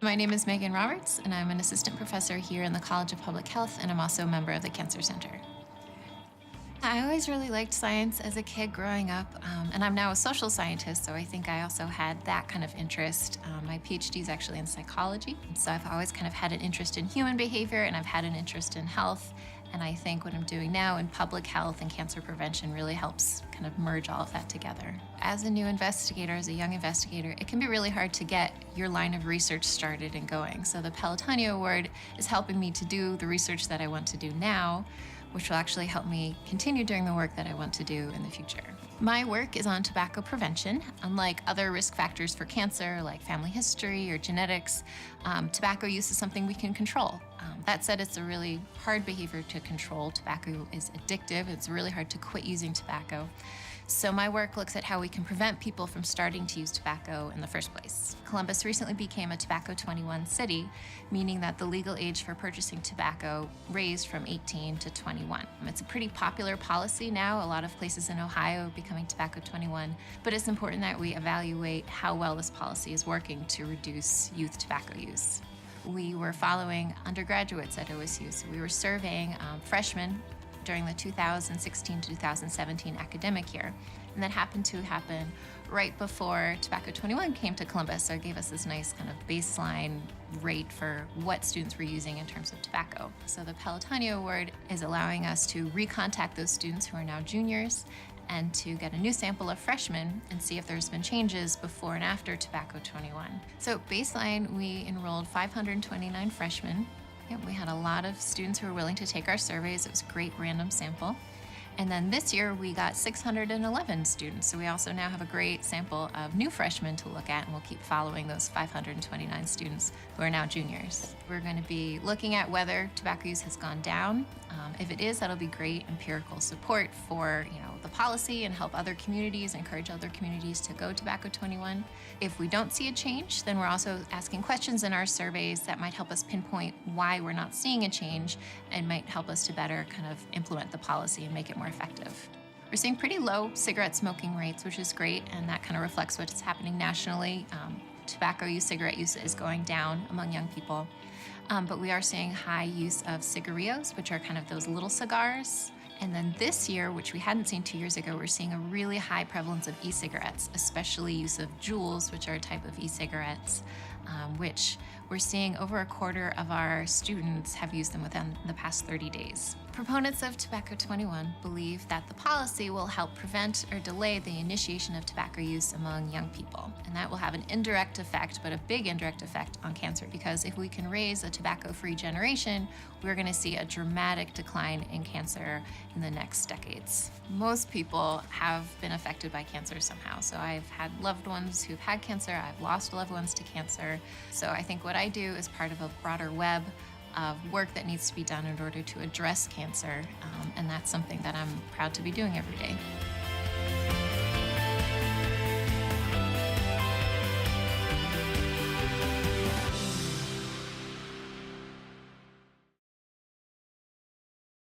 My name is Megan Roberts, and I'm an assistant professor here in the College of Public Health, and I'm also a member of the Cancer Center. I always really liked science as a kid growing up, and I'm now a social scientist, so I think I also had that kind of interest. My PhD is actually in psychology, so I've always kind of had an interest in human behavior, and I've had an interest in health, and I think what I'm doing now in public health and cancer prevention really helps kind of merge all of that together. As a new investigator, as a young investigator, it can be really hard to get your line of research started and going. So the Pelotonia Award is helping me to do the research that I want to do now, which will actually help me continue doing the work that I want to do in the future. My work is on tobacco prevention. Unlike other risk factors for cancer, like family history or genetics, tobacco use is something we can control. That said, it's a really hard behavior to control. Tobacco is addictive. It's really hard to quit using tobacco. So my work looks at how we can prevent people from starting to use tobacco in the first place. Columbus recently became a Tobacco 21 city, meaning that the legal age for purchasing tobacco raised from 18 to 21. It's a pretty popular policy now. A lot of places in Ohio are becoming Tobacco 21, but it's important that we evaluate how well this policy is working to reduce youth tobacco use. We were following undergraduates at OSU, so we were surveying freshmen during the 2016 to 2017 academic year. And that happened to happen right before Tobacco 21 came to Columbus, so it gave us this nice kind of baseline rate for what students were using in terms of tobacco. So the Pelotonia Award is allowing us to recontact those students who are now juniors and to get a new sample of freshmen and see if there's been changes before and after Tobacco 21. So baseline, we enrolled 529 freshmen. Yep, we had a lot of students who were willing to take our surveys. It was a great random sample. And then this year we got 611 students. So we also now have a great sample of new freshmen to look at, and we'll keep following those 529 students who are now juniors. We're going to be looking at whether tobacco use has gone down. If it is, that'll be great empirical support for the policy and help other communities, encourage other communities to go Tobacco 21. If we don't see a change, then we're also asking questions in our surveys that might help us pinpoint why we're not seeing a change and might help us to better kind of implement the policy and make it more effective. We're seeing pretty low cigarette smoking rates, which is great, and that kind of reflects what's happening nationally. Tobacco use, cigarette use is going down among young people. But we are seeing high use of cigarillos, which are kind of those little cigars. And then this year, which we hadn't seen 2 years ago, we're seeing a really high prevalence of e-cigarettes, especially use of Juuls, which are a type of e-cigarettes, which we're seeing over a quarter of our students have used them within the past 30 days. Proponents of Tobacco 21 believe that the policy will help prevent or delay the initiation of tobacco use among young people. And that will have an indirect effect, but a big indirect effect on cancer, because if we can raise a tobacco-free generation, we're going to see a dramatic decline in cancer in the next decades. Most people have been affected by cancer somehow. So I've had loved ones who've had cancer, I've lost loved ones to cancer. So I think what I do is part of a broader web of work that needs to be done in order to address cancer, and that's something that I'm proud to be doing every day.